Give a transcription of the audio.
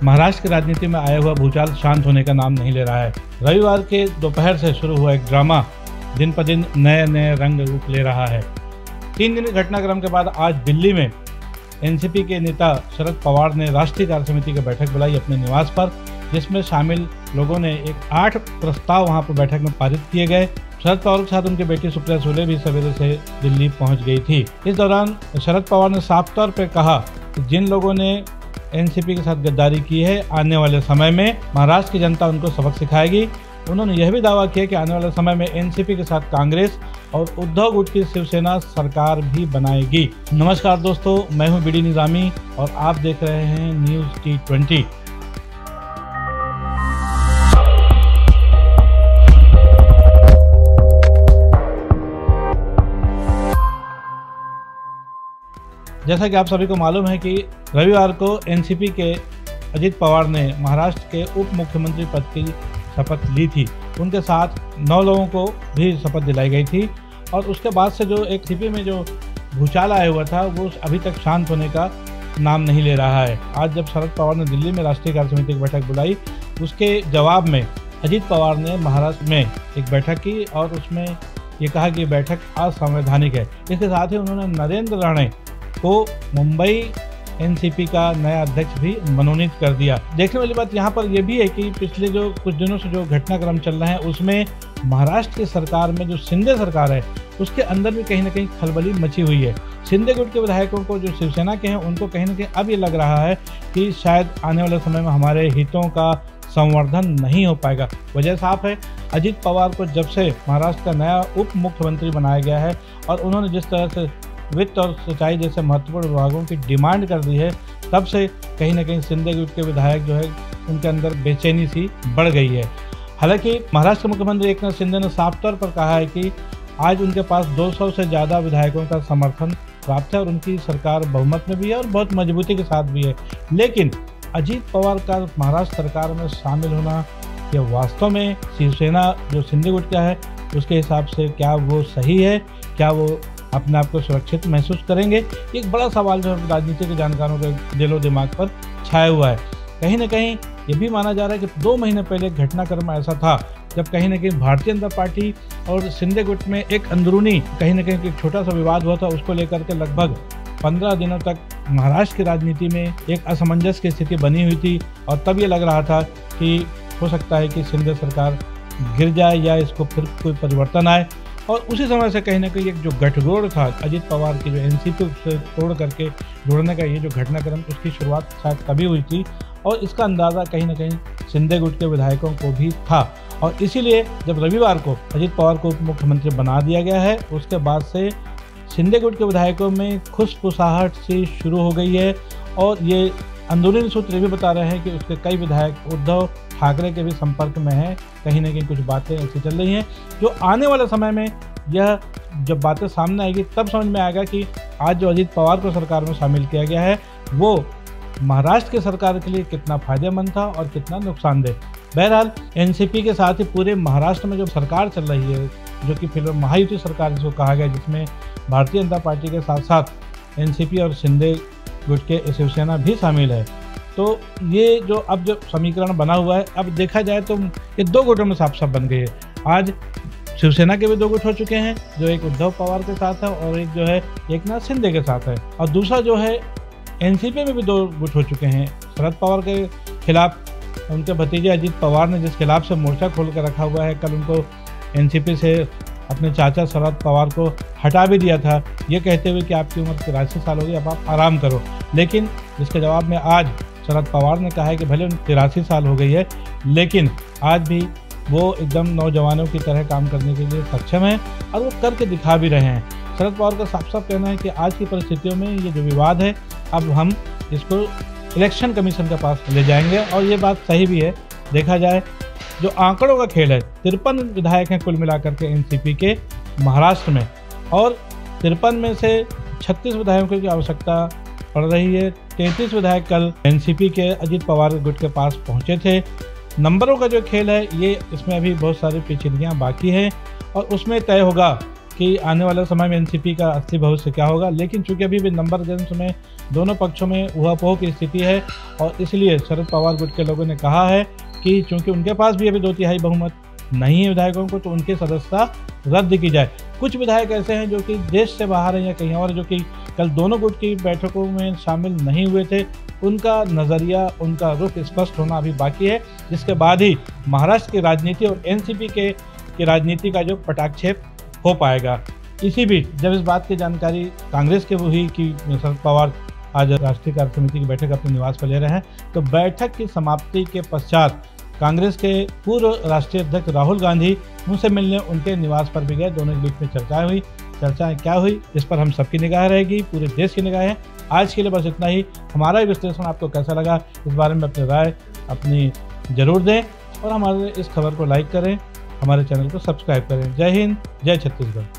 महाराष्ट्र की राजनीति में आया हुआ भूचाल शांत होने का नाम नहीं ले रहा है। रविवार के दोपहर से शुरू हुआ एक ड्रामा दिन पर दिन नए नए रंग रूप ले रहा है। 3 दिन के घटनाक्रम के बाद आज दिल्ली में एनसीपी के नेता शरद पवार ने राष्ट्रीय कार्य समिति की बैठक बुलाई अपने निवास पर, जिसमें शामिल लोगों ने 8 प्रस्ताव वहां पर बैठक में पारित किए गए। शरद पवार के साथ उनकी बेटी सुप्रिया सुले भी सवेरे से दिल्ली पहुंच गई थी। इस दौरान शरद पवार ने साफ तौर पर कहा कि जिन लोगों ने एनसीपी के साथ गद्दारी की है, आने वाले समय में महाराष्ट्र की जनता उनको सबक सिखाएगी। उन्होंने यह भी दावा किया कि आने वाले समय में एनसीपी के साथ कांग्रेस और उद्धव गुट की शिवसेना सरकार भी बनाएगी। नमस्कार दोस्तों, मैं हूं बीडी निजामी और आप देख रहे हैं न्यूज़ T20। जैसा कि आप सभी को मालूम है कि रविवार को एनसीपी के अजित पवार ने महाराष्ट्र के उप मुख्यमंत्री पद की शपथ ली थी। उनके साथ 9 लोगों को भी शपथ दिलाई गई थी और उसके बाद से जो एक एनसीपी में जो भूचाल आया हुआ था वो अभी तक शांत होने का नाम नहीं ले रहा है। आज जब शरद पवार ने दिल्ली में राष्ट्रीय कार्य समिति की बैठक बुलाई, उसके जवाब में अजित पवार ने महाराष्ट्र में एक बैठक की और उसमें ये कहा कि बैठक असंवैधानिक है। इसके साथ ही उन्होंने नरेंद्र राणे को मुंबई एनसीपी का नया अध्यक्ष भी मनोनीत कर दिया। देखने वाली बात यहाँ पर यह भी है कि पिछले जो कुछ दिनों से जो घटनाक्रम चल रहे हैं उसमें महाराष्ट्र की सरकार में जो शिंदे सरकार है उसके अंदर भी कहीं ना कहीं खलबली मची हुई है। शिंदे गुट के विधायकों को जो शिवसेना के हैं उनको कहीं ना कहीं अब ये लग रहा है कि शायद आने वाले समय में हमारे हितों का संवर्धन नहीं हो पाएगा। वजह साफ है, अजित पवार को जब से महाराष्ट्र का नया उप मुख्यमंत्री बनाया गया है और उन्होंने जिस तरह से वित्त और सिंचाई जैसे महत्वपूर्ण विभागों की डिमांड कर दी है, तब से कहीं ना कहीं शिंदे गुट के विधायक जो है उनके अंदर बेचैनी सी बढ़ गई है। हालांकि महाराष्ट्र के मुख्यमंत्री एकनाथ शिंदे ने साफ तौर पर कहा है कि आज उनके पास 200 से ज़्यादा विधायकों का समर्थन प्राप्त है और उनकी सरकार बहुमत में भी है और बहुत मजबूती के साथ भी है। लेकिन अजित पवार का महाराष्ट्र सरकार में शामिल होना यह वास्तव में शिवसेना जो शिंदे गुट का है उसके हिसाब से क्या वो सही है, क्या वो अपने आप को सुरक्षित महसूस करेंगे? एक बड़ा सवाल जो राजनीति के जानकारों के दिलो दिमाग पर छाया हुआ है। कहीं ना कहीं ये भी माना जा रहा है कि 2 महीने पहले एक घटनाक्रम ऐसा था जब कहीं ना कहीं भारतीय जनता पार्टी और शिंदे गुट में एक अंदरूनी कहीं ना कहीं एक छोटा सा विवाद हुआ था। उसको लेकर के लगभग 15 दिनों तक महाराष्ट्र की राजनीति में एक असमंजस की स्थिति बनी हुई थी और तब ये लग रहा था कि हो सकता है कि शिंदे सरकार गिर जाए या इसको फिर कोई परिवर्तन आए। और उसी समय से कहीं ना कहीं एक जो गठजोड़ था अजित पवार की जो एनसीपी से तोड़ करके जोड़ने का ये जो घटनाक्रम उसकी शुरुआत शायद तभी हुई थी और इसका अंदाज़ा कहीं ना कहीं शिंदे गुट के विधायकों को भी था। और इसीलिए जब रविवार को अजित पवार को उप मुख्यमंत्री बना दिया गया है उसके बाद से शिंदे गुट के विधायकों में खुशफुसाहट सी शुरू हो गई है और ये अंदरूनी सूत्र ये भी बता रहे हैं कि उसके कई विधायक उद्धव ठाकरे के भी संपर्क में हैं। कहीं ना कहीं कुछ बातें ऐसी चल रही हैं जो आने वाले समय में यह जब बातें सामने आएगी तब समझ में आएगा कि आज जो अजित पवार को सरकार में शामिल किया गया है वो महाराष्ट्र की सरकार के लिए कितना फायदेमंद था और कितना नुकसानदेह। बहरहाल एनसीपी के साथ ही पूरे महाराष्ट्र में जो सरकार चल रही है जो कि फिर महायुति सरकार जिसको कहा गया, जिसमें भारतीय जनता पार्टी के साथ साथ एनसीपी और शिंदे गुट के शिवसेना भी शामिल है, तो ये जो अब जो समीकरण बना हुआ है अब देखा जाए तो ये 2 गुटों में साफ साफ बन गई है। आज शिवसेना के भी 2 गुट हो चुके हैं, जो एक उद्धव पवार के साथ है और एक जो है एकनाथ शिंदे के साथ है, और दूसरा जो है एनसीपी में भी 2 गुट हो चुके हैं। शरद पवार के खिलाफ उनके भतीजे अजित पवार ने जिस खिलाफ से मोर्चा खोल कर रखा हुआ है, कल उनको एनसीपी से अपने चाचा शरद पवार को हटा भी दिया था ये कहते हुए कि आपकी उम्र 83 साल हो गई, अब आप आराम करो। लेकिन जिसके जवाब में आज शरद पवार ने कहा है कि भले 83 साल हो गई है लेकिन आज भी वो एकदम नौजवानों की तरह काम करने के लिए सक्षम है और वो करके दिखा भी रहे हैं। शरद पवार का साफ साफ कहना है कि आज की परिस्थितियों में ये जो विवाद है अब हम इसको इलेक्शन कमीशन के पास ले जाएंगे और ये बात सही भी है। देखा जाए जो आंकड़ों का खेल है, 53 विधायक हैं कुल मिलाकर के एनसीपी के महाराष्ट्र में और 53 में से 36 विधायकों की आवश्यकता पड़ रही है। 33 विधायक कल एनसीपी के अजित पवार गुट के पास पहुंचे थे। नंबरों का जो खेल है ये इसमें अभी बहुत सारी पेचीदगियां बाकी हैं और उसमें तय होगा कि आने वाले समय में एनसीपी का असली भविष्य क्या होगा, लेकिन चूंकि अभी भी नंबर गेम्स में दोनों पक्षों में उहापोह की स्थिति है और इसलिए शरद पवार गुट के लोगों ने कहा है कि चूंकि उनके पास भी अभी 2/3 बहुमत नहीं है विधायकों को, तो उनकी सदस्यता रद्द की जाए। कुछ विधायक ऐसे हैं जो कि देश से बाहर हैं या कहीं और, जो कि कल दोनों गुट की बैठकों में शामिल नहीं हुए थे, उनका नज़रिया, उनका रुख स्पष्ट होना अभी बाकी है, जिसके बाद ही महाराष्ट्र की राजनीति और एनसीपी की राजनीति का जो पटाक्षेप हो पाएगा। इसी बीच जब इस बात की जानकारी कांग्रेस के हुई कि शरद पवार आज राष्ट्रीय कार्य समिति की बैठक अपने निवास पर ले रहे हैं, तो बैठक की समाप्ति के पश्चात कांग्रेस के पूर्व राष्ट्रीय अध्यक्ष राहुल गांधी उनसे मिलने उनके निवास पर भी गए। दोनों के बीच में चर्चाएं हुई। चर्चाएं क्या हुई, इस पर हम सबकी निगाह रहेगी, पूरे देश की निगाह है। आज के लिए बस इतना ही। हमारा विश्लेषण आपको कैसा लगा, इस बारे में अपनी राय अपनी जरूर दें और हमारे इस खबर को लाइक करें, हमारे चैनल को सब्सक्राइब करें। जय हिंद, जय छत्तीसगढ़।